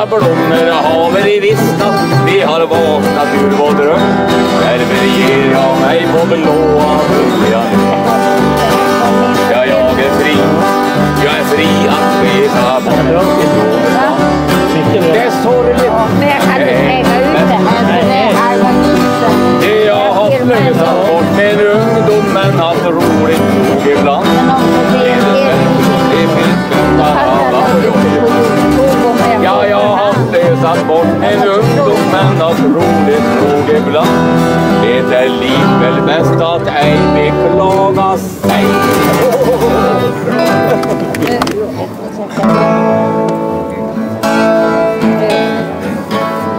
vita blommor har vi vistat. Vi har vaknat ur vår dröm. Därför ger jag mig på blåa början. Ja, jag är fri. Jag är fri att resa bort ifrån. Det är sorgligt. Men jag kan inte hänga ut det här. Det är harmonisen. Jag har slösat bort med ungdomen. Haft roligt nog ibland. Det finns sluta alla ja, jag har slösat bort med ungdomen. Haft roligt nog ibland. Det är likväl bäst att ej beklaga sig.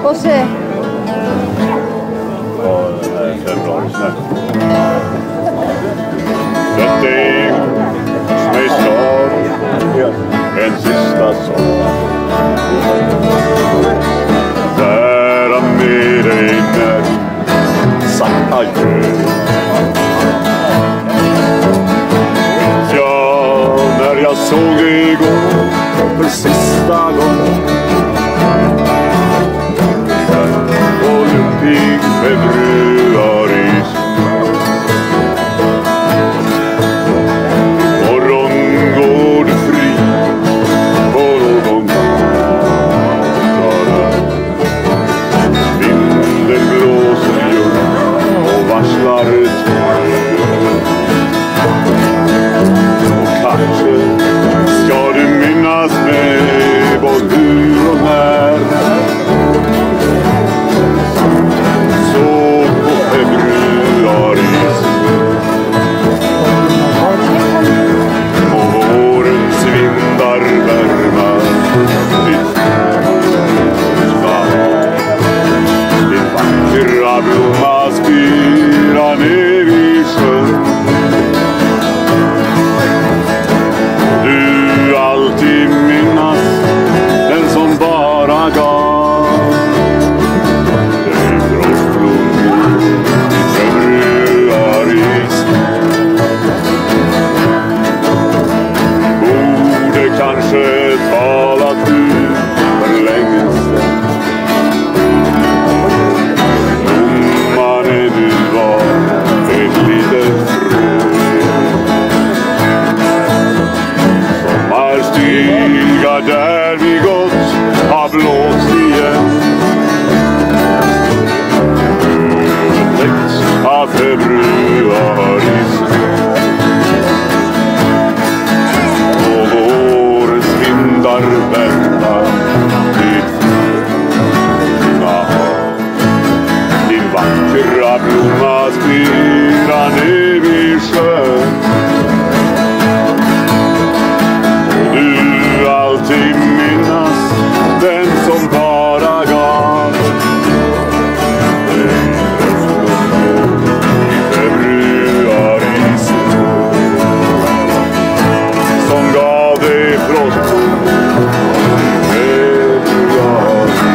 Och så Detta är som är stad, en sista sång. Där med dig när sagt adjö. Ja, när jag såg dig gå för sista gången och luftig februari. Ska du minnas mig både hur och när? Så på februaris och vårens vindar värma ditt din vackra blomma spira ner i sjön. Alltid minnas den som bara gav dig drottblommor i februaris. Borde kanske talat ut för länge sedan. Blomman ännu var ett litet frö. Stiga där vi gått har blåst igen. Övertäckt av februaris. Och vårens vindar väntar ditt fina hav. Din vackra blomma spira ner vid sjön. Alltid minnas den som bara gav dig i februaris. Som gav dig frost i februaris.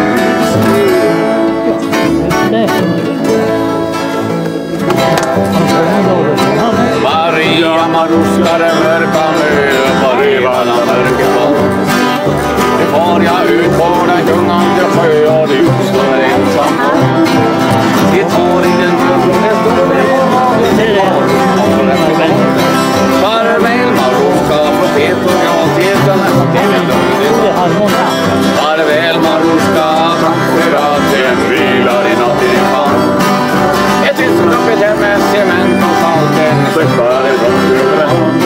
Maria Maruska den mörka Maria alla mörka. Det far jag ut på den sjungande sjö och det uppstår ensam. Det tar i den sjunde stunden. Farväl Maruska, profet och jag tetan till en lugn. Farväl Maruska, tack för att den vilar i natt i din famn. Ett utloppet hem med cement och salten skeppar ifrån överhånd.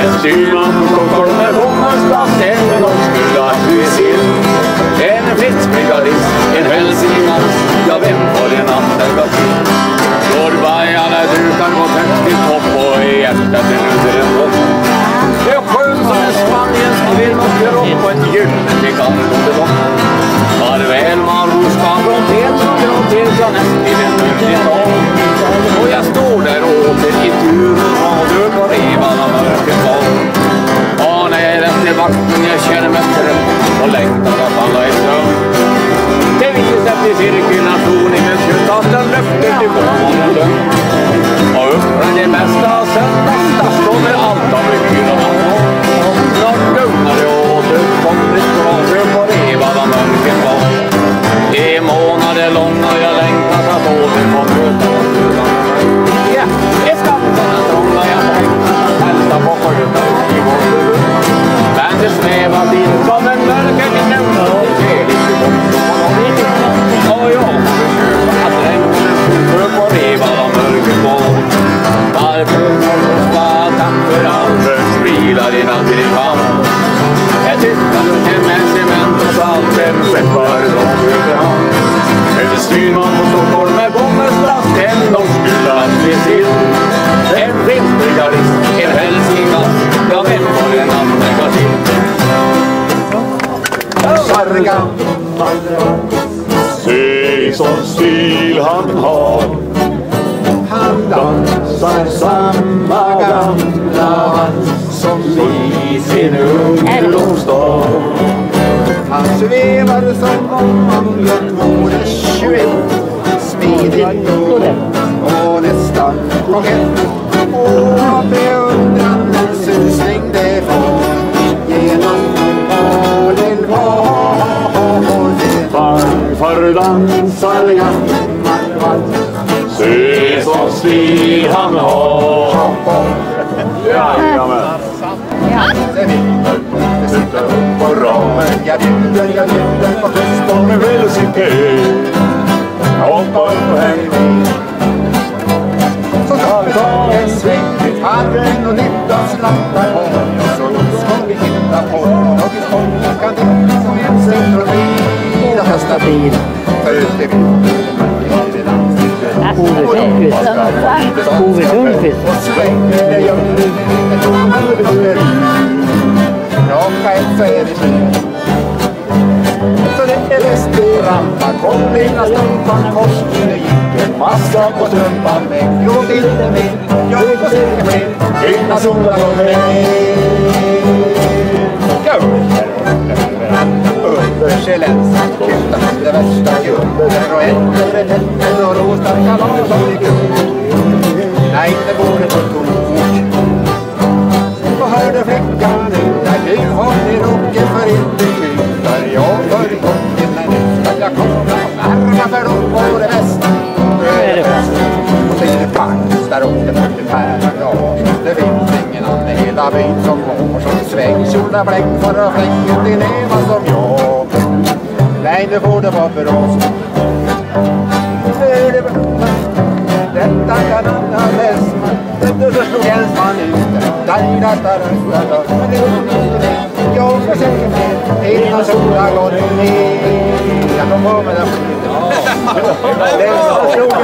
En styrman på Stockholm med bommans plats, en norsk. En frittsbrigadist Se som stil han har. Han dansar samma gamla vals som i sin ungdomsdag. Han svävar som om han vore 21, smidigt och nästan kokett. Och beundran en susning det får genom åren var. Farfar dansar gammal vals, se som stil han har. Jajamän. Det sitter upp på ramen. Jag bjuder på fest och med velociped. Jag hoppar upp och hänger med. Så tar vi en sväng till parken och tittar slattar på. Och så ska vi hitta på något som kan titta som en centrofil och fästa bil. För ut i Ove Sundqvist. och svänger det gör ett ombud. Klockan så är det slut. Så det är restaurang. Kom innan stumpan korsning. Det gick en maska på strumpan med gråt inte med. Jag får se det med. Innan solen går ner. Översjälänsan kutan det värsta grunden. Och ätter och rostar kalas som det grund. Nej, det borde på tog. Och hörde flickan ut där du har i rocken för inte kutar. Jag för i kocken när nu ska jag komma närma för då på det bästa. Och så är det pang, där åkte bort till Pärla. Ja, det finns ingen annan i hela byn som har som svängkjola bläck för att fläcken till leva som jag. Nej, det borde vara för oss. Detta kan alla läsa. Detta slog ens man ut. Jag försöker med innan sola går ner. Jag kommer med den. Den slog jag